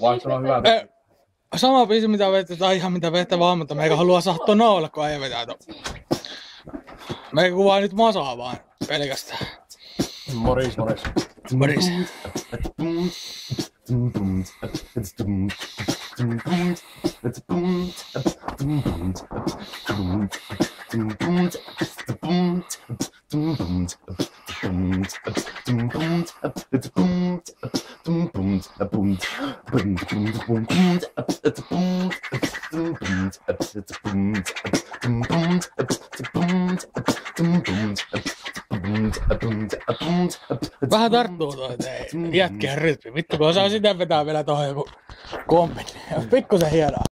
Vaikka on hyvä. Sama biisi mitä vettä tai ihan mitä vettä vaan, mutta meikä haluaa sattua naulle, kun ei vetää meikä kuvaa nyt masaa vaan pelkästään. Moris. Moris. Vähän tarttuu toi jätkien rytmi. Vittu kun osaa sitä vetää vielä tohon joku kompi. Pikkusen hienoa.